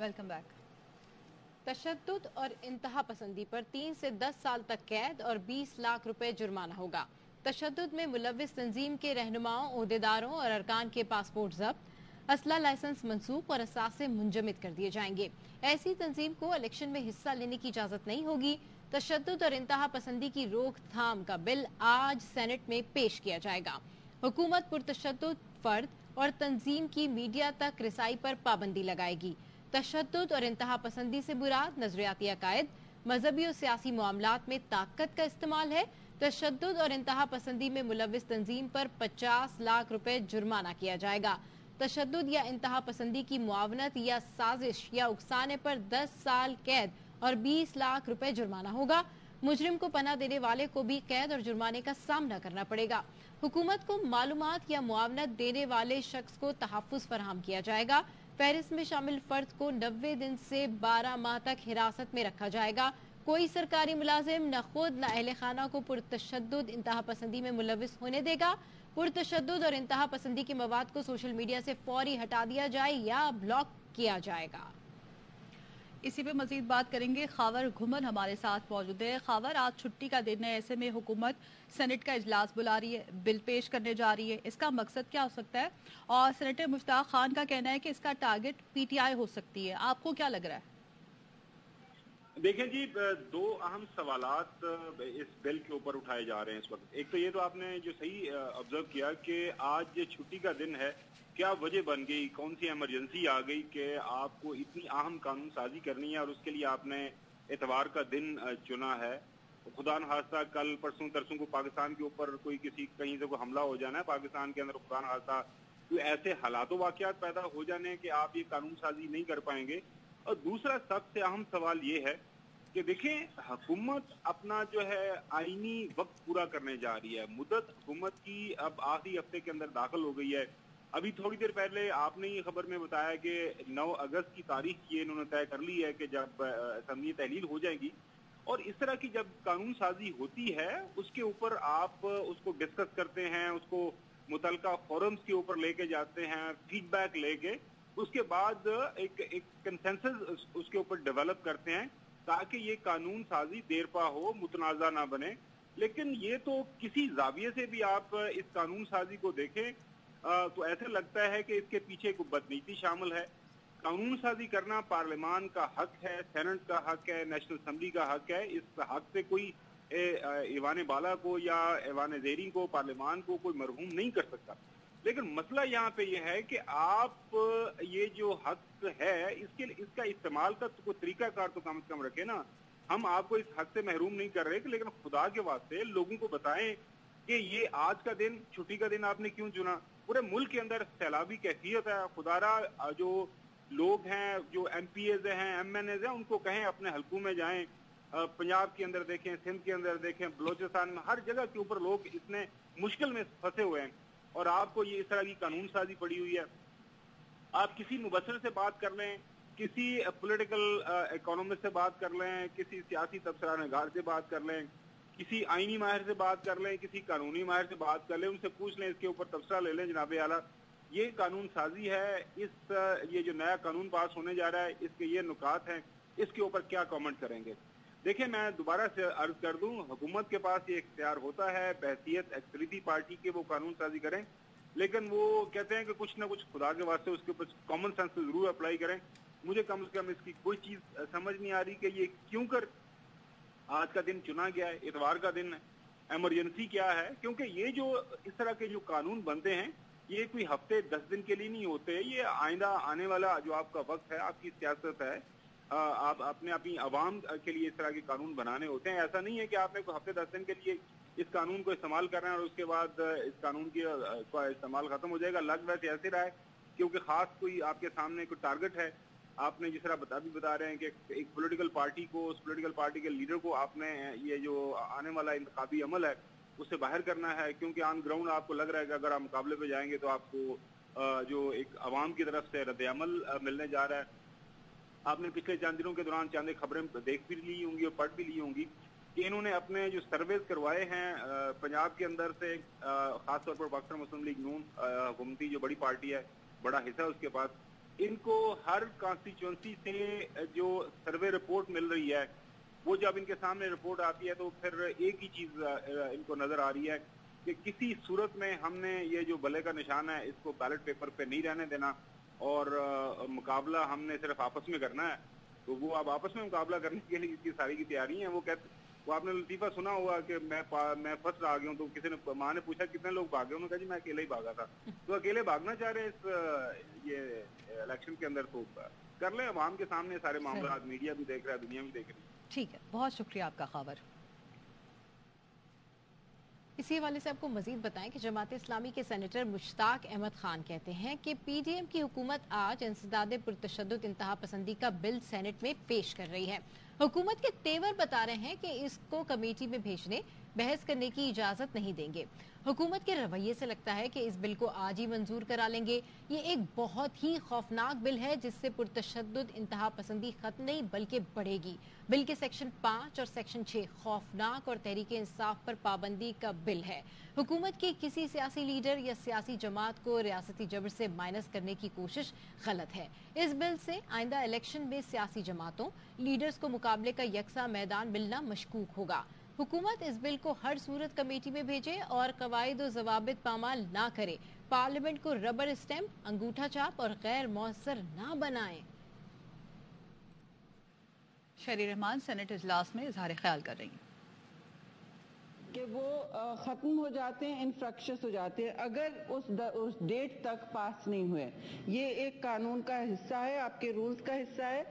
Welcome back. तशद्दुद और इंतहा पसंदी पर 3 से 10 साल तक कैद और 20 लाख रुपए जुर्माना होगा। तशद्दुद में मुलव्विस तंजीम के रहनुमाओं, ओहदेदारों और अरकान के पासपोर्ट जब्त, असला लाइसेंस मनसूख और असासे मुंजमद कर दिए जाएंगे। ऐसी तंजीम को इलेक्शन में हिस्सा लेने की इजाजत नहीं होगी। तशद्दुद और इंतहा पसंदी की रोकथाम का बिल आज सेनेट में पेश किया जाएगा। हुकूमत पुरतशद्दुद फर्द और तंजीम की मीडिया तक रिसाई पर पाबंदी लगाएगी। तशद्दुद और इंतहा पसंदी से मुराद नजरियाती अकायद, मजहबी और सियासी मामलात में ताकत का इस्तेमाल है। तशद्दुद और इंतहा पसंदी में मुलव्विस तंजीम पर 50 लाख रुपए जुर्माना किया जाएगा। तशद्दुद या इंतहा पसंदी की मुआवनत या साजिश या उकसाने पर 10 साल कैद और 20 लाख रुपए जुर्माना होगा। मुजरिम को पनाह देने वाले को भी कैद और जुर्माने का सामना करना पड़ेगा। हुकूमत को मालूमात या मुआवनत देने वाले शख्स को तहफ़्फ़ुज़ फराहम किया जाएगा। फहरिस्त में शामिल फर्द को 90 दिन से 12 माह तक हिरासत में रखा जाएगा। कोई सरकारी मुलाजिम न खुद न अहले खाना को पुरतशद्दुद इंतहा पसंदी में मुलव्विस होने देगा। पुरतशद्दुद और इंतहा पसंदी के मवाद को सोशल मीडिया से फौरी हटा दिया जाए या ब्लॉक किया जाएगा। इसी पे मजीद बात करेंगे। खावर घुमन हमारे साथ मौजूद है। खावर, आज छुट्टी का दिन है, ऐसे में हुकूमत सेनेट का इजलास बुला रही है, बिल पेश करने जा रही है, इसका मकसद क्या हो सकता है? और सेनेटर मुश्ताक खान का कहना है कि इसका टारगेट पीटीआई हो सकती है, आपको क्या लग रहा है? देखें जी, दो अहम सवालात इस बिल के ऊपर उठाए जा रहे हैं इस वक्त। एक तो ये तो आपने जो सही ऑब्जर्व किया कि आज छुट्टी का दिन है, क्या वजह बन गई, कौन सी इमरजेंसी आ गई कि आपको इतनी अहम कानून साजी करनी है और उसके लिए आपने इतवार का दिन चुना है। खुदा न खास्ता कल परसों तरसों को पाकिस्तान के ऊपर कोई किसी कहीं से कोई हमला हो जाना है पाकिस्तान के अंदर, खुदा न खास्ता कोई ऐसे हालात वाकयात पैदा हो जाने कि आप ये कानून साजी नहीं कर पाएंगे। और दूसरा सबसे अहम सवाल ये है कि देखें, हुकूमत अपना जो है आईनी वक्त पूरा करने जा रही है। मुद्दत हुकूमत की अब आखिरी हफ्ते के अंदर दाखिल हो गई है। अभी थोड़ी देर पहले आपने ये खबर में बताया कि 9 अगस्त की तारीख ये इन्होंने तय कर ली है कि जब असम्बली तहलील हो जाएगी और इस तरह की जब कानून साजी होती है उसके ऊपर आप उसको डिस्कस करते हैं, उसको मुतलका फोरम्स के ऊपर लेके जाते हैं, फीडबैक लेके उसके बाद एक कंसेंसस उसके ऊपर डेवलप करते हैं ताकि ये कानून साजी देरपा हो, मुतनाज़ा ना बने। लेकिन ये तो किसी जाविये से भी आप इस कानून साजी को देखें तो ऐसा लगता है कि इसके पीछे कोई बदनीति शामिल है। कानून साजी करना पार्लियामान का हक है, सेनेट का हक है, नेशनल असेंबली का हक है। इस हक से कोई ईवान बाला को या ईवान ज़ेरी को, पार्लियामान को कोई मरहूम नहीं कर सकता। लेकिन मसला यहाँ पे ये है कि आप ये जो हक है इसका इस्तेमाल का तो कोई तरीकाकार तो कम से कम रखे ना। हम आपको इस हक से महरूम नहीं कर रहे, लेकिन खुदा के वास्ते लोगों को बताएं कि ये आज का दिन, छुट्टी का दिन आपने क्यों चुना। पूरे मुल्क के अंदर सैलाबी कैफियत है। खुदारा जो लोग हैं, जो एमपीएज हैं, एमएनएज हैं, उनको कहें अपने हलकों में जाएं। पंजाब के अंदर देखें, सिंध के अंदर देखें, बलोचिस्तान में, हर जगह के ऊपर लोग इतने मुश्किल में फंसे हुए हैं और आपको ये इस तरह की कानून साजी पड़ी हुई है। आप किसी मुबसर से बात कर लें, किसी पॉलिटिकल इकोनॉमिस्ट से बात कर लें, किसी सियासी तबसरानगार से बात कर लें, किसी आईनी माहिर से बात कर लें, किसी कानूनी माहिर से बात कर लें, उनसे पूछ लें, इसके ऊपर तबसरा ले लें जनाब आला, ये कानून साजी है, ये जो नया कानून पास होने जा रहा है इसके ये नुकात हैं, इसके ऊपर क्या कमेंट करेंगे। देखिए, मैं दोबारा से अर्ज कर दूं, हुकूमत के पास ये इख्तियार होता है बहसियत अक्सरियती पार्टी के वो कानून साजी करें, लेकिन वो कहते हैं कि कुछ ना कुछ खुदा के वास्ते उसके ऊपर कॉमन सेंस से जरूर अप्लाई करें। मुझे कम से कम इसकी कोई चीज समझ नहीं आ रही कि ये क्यों कर आज का दिन चुना गया है, इतवार का दिन है, इमरजेंसी क्या है। क्योंकि ये जो इस तरह के जो कानून बनते हैं ये कोई हफ्ते 10 दिन के लिए नहीं होते, ये आइंदा आने वाला जो आपका वक्त है, आपकी सियासत है, आप अपने अपनी आवाम के लिए इस तरह के कानून बनाने होते हैं। ऐसा नहीं है कि आपने कोई हफ्ते 10 दिन के लिए इस कानून को इस्तेमाल करना है और उसके बाद इस कानून का इस्तेमाल खत्म हो जाएगा। लग वैसे ऐसे रहा है क्योंकि खास कोई आपके सामने कोई टारगेट है। आपने जिस तरह बता रहे हैं कि एक पॉलिटिकल पार्टी को, उस पॉलिटिकल पार्टी के लीडर को आपने ये जो आने वाला इंतखाबी अमल है उससे बाहर करना है, क्योंकि ऑन ग्राउंड आपको लग रहा है कि अगर आप मुकाबले पे जाएंगे तो आपको जो एक अवाम की तरफ से रद्द-ए-अमल मिलने जा रहा है। आपने पिछले चंद दिनों के दौरान चंद खबरें देख भी ली होंगी और पढ़ भी ली होंगी कि इन्होंने अपने जो सर्वेज करवाए हैं पंजाब के अंदर से, खासतौर पर पाकिस्तान मुस्लिम लीग नून हुकूमती जो बड़ी पार्टी है, बड़ा हिस्सा उसके पास, इनको हर कॉन्स्टिट्यूंसी से जो सर्वे रिपोर्ट मिल रही है, वो जब इनके सामने रिपोर्ट आती है तो फिर एक ही चीज इनको नजर आ रही है कि किसी सूरत में हमने ये जो भले का निशान है इसको बैलेट पेपर पे नहीं रहने देना और मुकाबला हमने सिर्फ आपस में करना है। तो वो अब आपस में मुकाबला करने के लिए इतनी सारी की तैयारी है। वो आपने लतीफा सुना होगा कि मैं फर्स्ट आ गया हूँ, तो किसी ने माँ ने पूछा कितने लोग भागे, उन्होंने कहा जी मैं अकेले ही भागा था। तो अकेले भागना चाह रहे हैं इस ये इलेक्शन के अंदर, तो कर ले अवाम के सामने सारे मामला, मीडिया भी देख रहा है, दुनिया भी देख रही है। ठीक है, बहुत शुक्रिया आपका खबर। इसी हवाले से आपको मजीद बताएं कि जमात इस्लामी के सेनेटर मुश्ताक अहमद खान कहते हैं कि पीडीएम की हुकूमत आज इंसदाद पुरतशद्दुद इंतहा पसंदी का बिल सेनेट में पेश कर रही है। हुकूमत के तेवर बता रहे हैं कि इसको कमेटी में भेजने, बहस करने की इजाजत नहीं देंगे। हुकूमत के रवैये से लगता है कि इस बिल को आज ही मंजूर करा लेंगे। ये एक बहुत ही खौफनाक बिल है जिससे पुरतशद्दुद इंतहा पसंदी खत्म नहीं बल्कि बढ़ेगी। बिल के सेक्शन 5 और सेक्शन 6 खौफनाक और तहरीके इंसाफ पर पाबंदी का बिल है। हुकूमत की किसी सियासी लीडर या सियासी जमात को रियासती जबर से माइनस करने की कोशिश गलत है। इस बिल से आइंदा इलेक्शन में सियासी जमातों, लीडर्स को मुकाबले का यकसा मैदान मिलना मशकूक होगा। हुकूमत इस बिल को हर सूरत कमेटी में भेजे और कवायद और जवाबित पामाल ना करे। पार्लियामेंट को रबर स्टैम्प, अंगूठा छाप और गैर मौसर ना बनाए। शहरी रहमान सेनेट इजलास में इजहार ख्याल कर रही हैं कि वो ख़त्म हो जाते हैं, इनफ्रक्शस हो जाते हैं अगर उस डेट तक पास नहीं हुए। ये एक कानून का हिस्सा है, आपके रूल्स का हिस्सा है,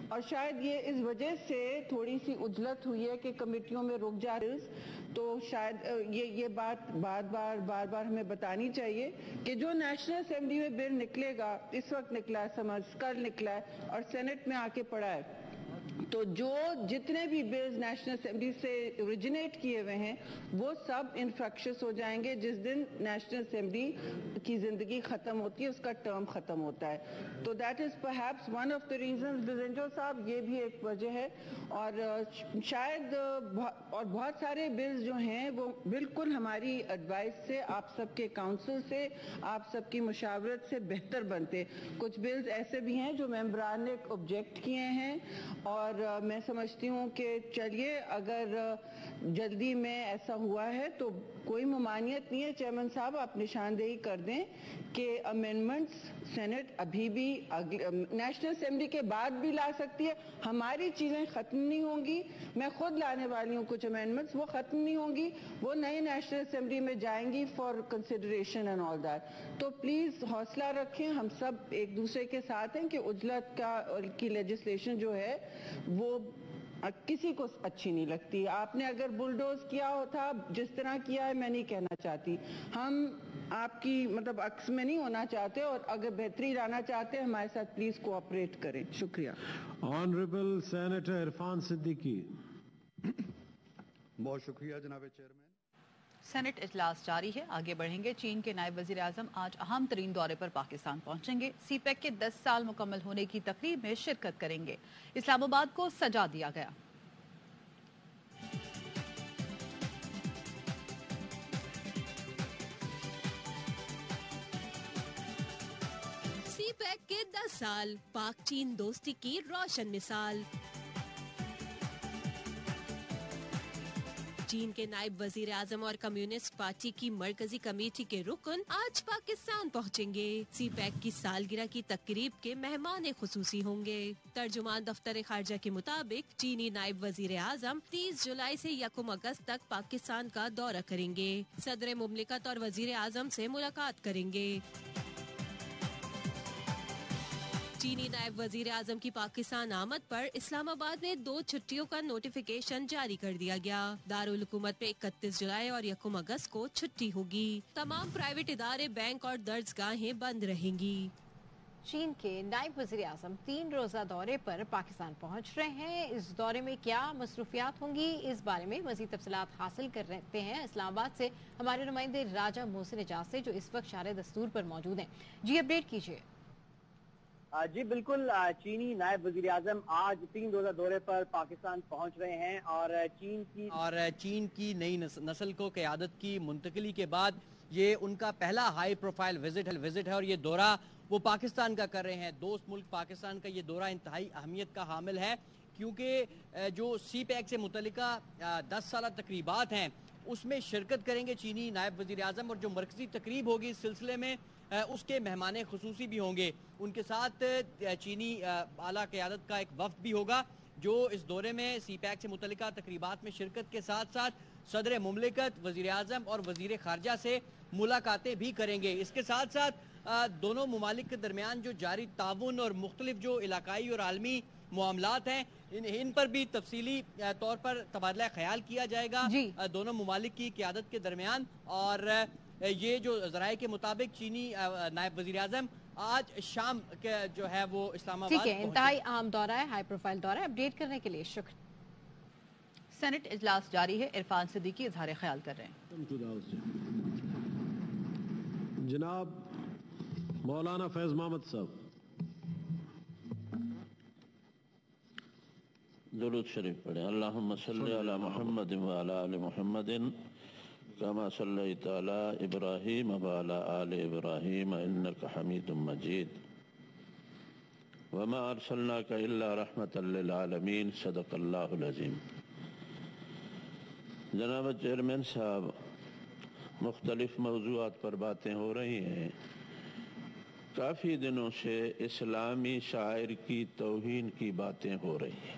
और शायद ये इस वजह से थोड़ी सी उजलत हुई है कि कमेटियों में रुक जा रहे हैं। तो शायद ये बात बार बार हमें बतानी चाहिए कि जो नेशनल असेंबली में बिल निकलेगा, इस वक्त निकला है, समझ कल निकला है और सेनेट में आके पड़ा है, तो जो जितने भी बिल्स नेशनल असेंबली से ओरिजिनेट किए हुए हैं वो सब इनफ्रक्शस हो जाएंगे जिस दिन नेशनल असेंबली की जिंदगी खत्म होती है, उसका टर्म खत्म होता है। तो that is perhaps one of the reasons Bizenjo साहब, ये भी एक वजह है। और शायद और बहुत सारे बिल्स जो हैं वो बिल्कुल हमारी एडवाइस से, आप सबके काउंसिल से, आप सबकी मुशावरत से बेहतर बनते। कुछ बिल्स ऐसे भी हैं जो मेंबरान ने ऑब्जेक्ट किए हैं और मैं समझती हूँ कि चलिए अगर जल्दी में ऐसा हुआ है तो कोई ममानियत नहीं है। चेयरमैन साहब आप निशानदेही कर दें कि अमेंडमेंट्स सेनेट अभी भी नेशनल असेंबली के बाद भी ला सकती है। हमारी चीजें खत्म नहीं होंगी, मैं खुद लाने वाली हूँ कुछ अमेंडमेंट्स, वो खत्म नहीं होंगी, वो नई नेशनल असेंबली में जाएंगी for consideration and all that. तो प्लीज हौसला रखें, हम सब एक दूसरे के साथ हैं कि उजलत की लेजिस्लेशन जो है वो किसी को अच्छी नहीं लगती। आपने अगर बुलडोज किया होता जिस तरह किया है, मैं नहीं कहना चाहती, हम आपकी मतलब अक्स में नहीं होना चाहते, और अगर बेहतरी लाना चाहते हैं हमारे साथ प्लीज कोऑपरेट करें। शुक्रिया। Honourable senator Irfan Siddiqui. बहुत शुक्रिया जनाब चेयरमैन। सेनेट इजलास जारी है, आगे बढ़ेंगे। चीन के नायब वजीर आजम आज अहम तरीन दौरे पर पाकिस्तान पहुंचेंगे। सीपैक के 10 साल मुकम्मल होने की तकरीब में शिरकत करेंगे। इस्लामाबाद को सजा दिया गया। सीपैक के 10 साल, पाक चीन दोस्ती की रोशन मिसाल। चीन के नायब वजीर आजम और कम्युनिस्ट पार्टी की मरकजी कमेटी के रुकन आज पाकिस्तान पहुंचेंगे। सीपैक की सालगिरह की तकरीब के मेहमान खुसूसी होंगे। तर्जुमान दफ्तर खारजा के मुताबिक चीनी नायब वजीर आजम 30 जुलाई से 1 अगस्त तक पाकिस्तान का दौरा करेंगे। सदर मुमलिकत और वजीर आजम से मुलाकात करेंगे। चीनी नायब वजीर आजम की पाकिस्तान आमद पर इस्लामाबाद में 2 छुट्टियों का नोटिफिकेशन जारी कर दिया गया। दारुल हुकूमत में 31 जुलाई और 1 अगस्त को छुट्टी होगी। तमाम प्राइवेट इदारे, बैंक और दर्जगाहें बंद रहेंगी। चीन के नायब वजीर आजम 3 रोजा दौरे पर पाकिस्तान पहुंच रहे हैं। इस दौरे में क्या मसरूफियात होंगी, इस बारे में मजीद तफसीलात हासिल कर रहे हैं इस्लामाबाद से हमारे नुमाइंदे राजा मोहसिन एजाज से, जो इस वक्त शारे दस्तूर पर मौजूद हैं। जी अपडेट कीजिए। जी बिल्कुल, चीनी नायब वजीर आजम आज 3 रोजा दौरे पर पाकिस्तान पहुंच रहे हैं और चीन की नई नस्ल को क़यादत की मुंतकली के बाद ये उनका पहला हाई प्रोफाइल विजिट है और ये दौरा وہ پاکستان کا کر رہے ہیں. دوست ملک پاکستان کا یہ دورہ انتہائی اہمیت کا حامل ہے کیونکہ جو سی پیک سے متعلقہ 10 سالہ تقریبات ہیں اس میں شرکت کریں گے چینی نائب وزیر اعظم, اور جو مرکزی تقریب ہوگی اس سلسلے میں اس کے مہمان خصوصی بھی ہوں گے. ان کے ساتھ چینی اعلیٰ قیادت کا ایک وفد بھی ہوگا جو اس دورے میں سی پیک سے متعلقہ تقریبات میں شرکت کے ساتھ ساتھ صدر مملکت, وزیر اعظم اور وزیر خارجہ سے ملاقاتیں بھی کریں گے. اس کے ساتھ ساتھ دونوں ممالک کے درمیان جو جاری تعاون اور مختلف جو علاقائی اور عالمی معاملات ہیں ان پر بھی تفصیلی طور پر تبادلہ خیال کیا جائے گا دونوں ممالک کی قیادت کے درمیان. اور یہ جو ذرائع کے مطابق چینی نائب وزیر اعظم آج شام جو ہے وہ اسلام آباد ٹھیک ہے. انتہائی اہم دورہ ہے, ہائی پروفائل دورہ ہے. اپڈیٹ کرنے کے لیے شکریہ. سینٹ اجلاس جاری ہے, عرفان صدیقی اظہار خیال کر رہے ہیں. جناب مولانا فیض محمد صاحب. درود شریف پڑھیں. اللہم صلی علی محمد وعلی آل محمد کما صلیت علی ابراہیم وعلی آل ابراہیم انک حمید مجید. وما ارسلناک الا رحمتا للعالمین. صدق اللہ العظیم. جناب چیئرمین صاحب, مختلف موضوعات پر باتیں ہو رہی ہیں. کافی دنوں سے اسلامی شاعر کی توہین کی باتیں ہو رہی ہیں.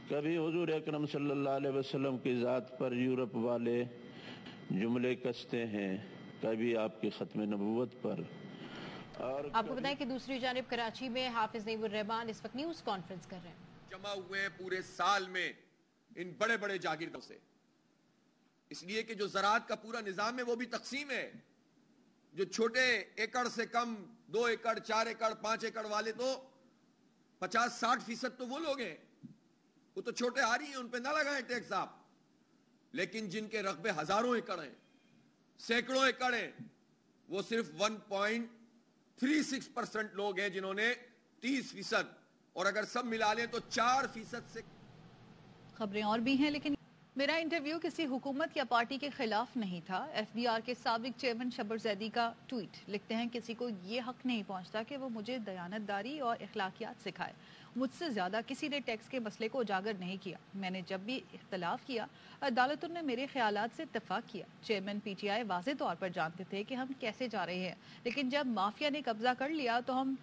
کبھی حضور اکرم صلی اللہ علیہ وسلم کی ذات پر یورپ والے جملے کستے ہیں, کبھی آپ کی ختم نبوت پر. اور آپ کو بتائیں کہ دوسری جانب کراچی میں حافظ نعیم الرحمان اس وقت نیوز کانفرنس کر رہے ہیں. جمع ہوئے ہیں پورے سال میں ان بڑے بڑے جاگیرداروں سے, اس لیے کہ جو زراعت کا پورا نظام ہے وہ بھی تقسیم ہے. جو چھوٹے ایکڑ سے کم 2 ایکڑ 4 ایکڑ 5 ایکڑ والے تو 50-60% تو وہ لوگ ہیں, وہ تو چھوٹے آ رہی ہیں, ان پہ نہ لگائیں ٹیکس آپ. لیکن جن کے رقبے ہزاروں ایکڑ ہیں, سینکڑوں ایکڑ ہیں, وہ صرف 1.36% لوگ ہیں جنہوں نے 30%, اور اگر سب ملا لیں تو 4% سے. خبریں اور بھی ہیں, لیکن میرا انٹرویو کسی حکومت یا پارٹی کے خلاف نہیں تھا. ایف بی آر کے سابق چیئرمین شبر زیدی کا ٹویٹ. لکھتے ہیں کسی کو یہ حق نہیں پہنچتا کہ وہ مجھے دیانت داری اور اخلاقیات سکھائے. مجھ سے زیادہ کسی نے ٹیکس کے مسئلے کو اجاگر نہیں کیا. میں نے جب بھی اختلاف کیا عدالتوں نے میرے خیالات سے اتفاق کیا. چیئرمین پی ٹی آئی واضح طور پر جانتے تھے کہ ہم کیسے جا رہے ہیں, لیکن جب مافیا نے قبضہ کر لیا تو ہم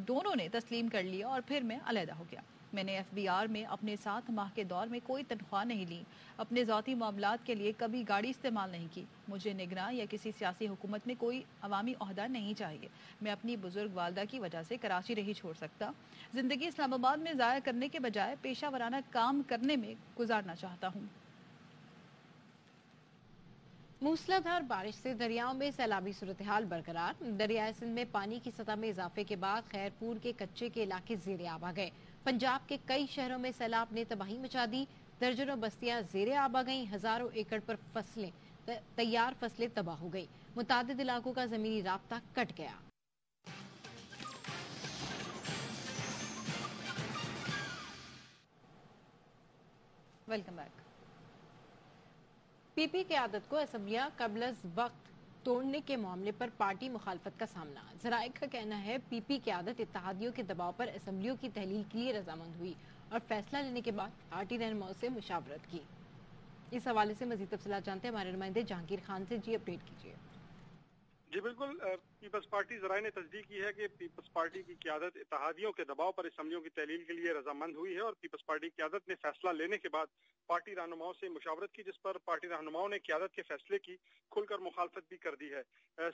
دونوں نے تسلیم کر لیا اور پھر میں علیحدہ ہو گیا. میں نے ایف بی آر میں اپنے 7 ماہ کے دور میں کوئی تنخواہ نہیں لی. اپنے ذاتی معاملات کے لیے کبھی گاڑی استعمال نہیں کی. مجھے نگراں یا کسی سیاسی حکومت میں کوئی عوامی عہدہ نہیں چاہیے. میں اپنی بزرگ والدہ کی وجہ سے کراچی نہیں چھوڑ سکتا. زندگی اسلام آباد میں ضائع کرنے کے بجائے پیشہ ورانہ کام کرنے میں گزارنا چاہتا ہوں. موسلادھار بارش سے دریاؤں میں سیلابی صورتحال برقرار. دریائے سندھ میں پانی کی سطح میں اضافے کے بعد خیرپور کے کچے کے علاقے زیر آب آ گئے. پنجاب کے کئی شہروں میں سیلاب نے تباہی مچا دی. درجنوں بستیاں زیر آب آ گئیں. ہزاروں ایکڑ پر تیار فصلیں تباہ ہو گئی. متعدد علاقوں کا زمینی رابطہ کٹ گیا. Welcome back. پی پی قیادت کو اسمبلیاں قبل از وقت توڑنے کے معاملے پر پارٹی مخالفت کا سامنا. ذرائع کا کہنا ہے پی پی قیادت اتحادیوں کے دباؤ پر اسمبلیوں کی تحلیل کے لیے رضامند ہوئی اور فیصلہ لینے کے بعد پارٹی رہنماؤں سے مشاورت کی. اس حوالے سے مزید تفصیلات جانتے ہیں ہمارے نمائندے جہانگیر خان سے. جی اپڈیٹ کیجیے. جی بالکل. پیپلز پارٹی ذرائع نے تصدیق کی ہے کہ پیپلز پارٹی کی قیادت اتحادیوں کے دباؤ پر اسمبلیوں کی تحلیل کے لیے رضامند ہوئی ہے اور پیپلز پارٹی کی قیادت نے فیصلہ لینے کے بعد پارٹی رہنماؤں سے مشاورت کی, جس پر پارٹی رہنماؤں نے قیادت کے فیصلے کی کھل کر مخالفت بھی کر دی ہے.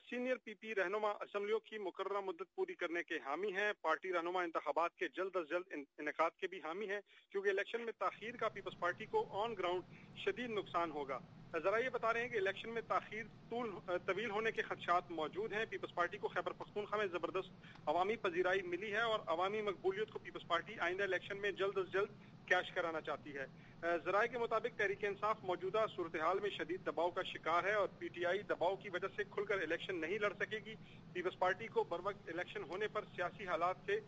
سینئر پی پی رہنما اسمبلیوں کی مقررہ مدت پوری کرنے کے حامی ہیں. پارٹی رہنما انتخابات کے جلد از جلد انعقاد کے بھی حامی ہیں, کیونکہ الیکشن میں تاخیر کا پیپلز پارٹی کو آن گراؤنڈ شدید نقصان ہوگا. ذرائع بتا رہے ہیں کہ الیکشن میں تاخیر طویل ہونے کے خدشات موجود ہیں. پیپلز پارٹی کو خیبر پختونخوا میں زبردست عوامی پذیرائی ملی ہے اور عوامی مقبولیت کو پیپلز پارٹی آئندہ الیکشن میں جلد از جلد کیش کرانا چاہتی ہے. ذرائع کے مطابق تحریک انصاف موجودہ صورتحال میں شدید دباؤ کا شکار ہے اور پی ٹی آئی دباؤ کی وجہ سے کھل کر الیکشن نہیں لڑ سکے گی. پیپلز پارٹی کو بروقت الیکشن ہونے پر سیاسی حالات سے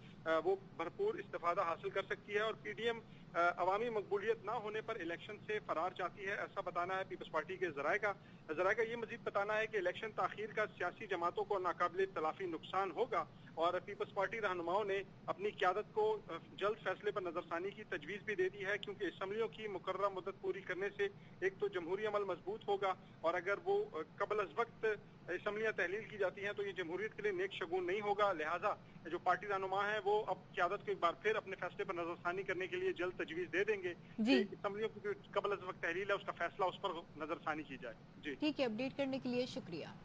وہ بھرپور استفادہ حاصل کر سکتی ہے اور پی ڈی ایم عوامی مقبولیت نہ ہونے پر الیکشن سے فرار چاہتی ہے, ایسا بتانا ہے پیپلز پارٹی کے ذرائع کا. ज़राए का ये मजीद बताना है कि इलेक्शन ताखीर का सियासी जमातों को नाकाबिल तलाफी नुकसान होगा और पीपल्स पार्टी रहनुमाओं ने अपनी क़यादत को जल्द फैसले पर नजरसानी की तजवीज़ भी दे दी है, क्योंकि असम्बलियों की मुकर्रर मुद्दत पूरी करने से एक तो जमहूरी अमल मजबूत होगा और अगर वो कबल अज वक्त असम्बलियाँ तहलील की जाती हैं तो ये जमहूरियत के लिए नेक शगुन नहीं होगा। लिहाजा जो पार्टी रहनुमा है वो अब क़यादत को एक बार फिर अपने फैसले पर नजरसानी करने के लिए जल्द तजवीज़ दे देंगे कि असम्बलियों की जो कबल अज वक्त तहलील है उसका फैसला उस पर नजरसानी की जाए। जी ठीक है, अपडेट करने के लिए शुक्रिया।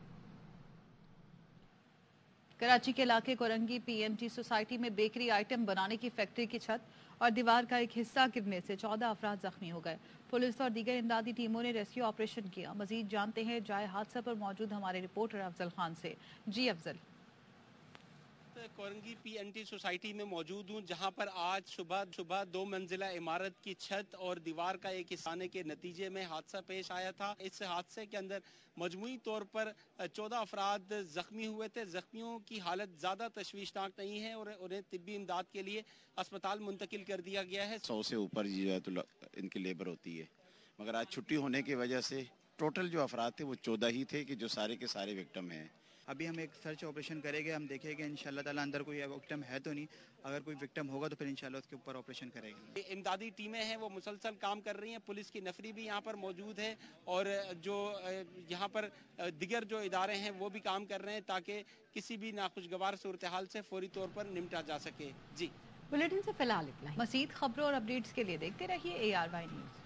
कराची के इलाके कोरंगी पीएमटी सोसाइटी में बेकरी आइटम बनाने की फैक्ट्री की छत और दीवार का एक हिस्सा गिरने से 14 अफराद जख्मी हो गए। पुलिस और दीगर इमदादी टीमों ने रेस्क्यू ऑपरेशन किया। मजीद जानते हैं जाए हादसा पर मौजूद हमारे रिपोर्टर अफजल खान से। जी अफजल। कोरंगी पीएनटी सोसाइटी में मौजूद हूँ, जहाँ पर आज सुबह 2 मंजिला इमारत की छत और दीवार का एक हिस्सा आने के नतीजे में हादसा पेश आया था। इस हादसे के अंदर मजमूई तौर पर 14 अफराद जख्मी हुए थे। जख्मियों की हालत ज़्यादा तशवीशनाक नहीं है और उन्हें तिब्बी इमदाद के लिए अस्पताल मुंतकिल कर दिया गया है। 100 से ऊपर जो है तो इनकी लेबर होती है, मगर आज छुट्टी होने की वजह से टोटल जो अफराद थे वो 14 ही थे कि जो सारे के सारे विक्टिम हैं। अभी हम एक सर्च ऑपरेशन करेंगे, हम देखेंगे इंशाल्लाह ताला अंदर कोई विक्टिम है तो नहीं, अगर कोई विक्टिम होगा तो फिर इंशाल्लाह उसके ऊपर ऑपरेशन करेंगे। इमदादी टीमें हैं वो मुसलसल काम कर रही हैं, पुलिस की नफरी भी यहाँ पर मौजूद है और जो यहाँ पर दिगर जो इदारे हैं वो भी काम कर रहे हैं ताकि किसी भी नाखुशगवार सूरत हाल से फौरी तौर पर निपटा जा सके। जी बुलेटिन से फिलहाल इतना ही। मज़ीद खबरों और अपडेट्स के लिए देखते रहिए ARY न्यूज़।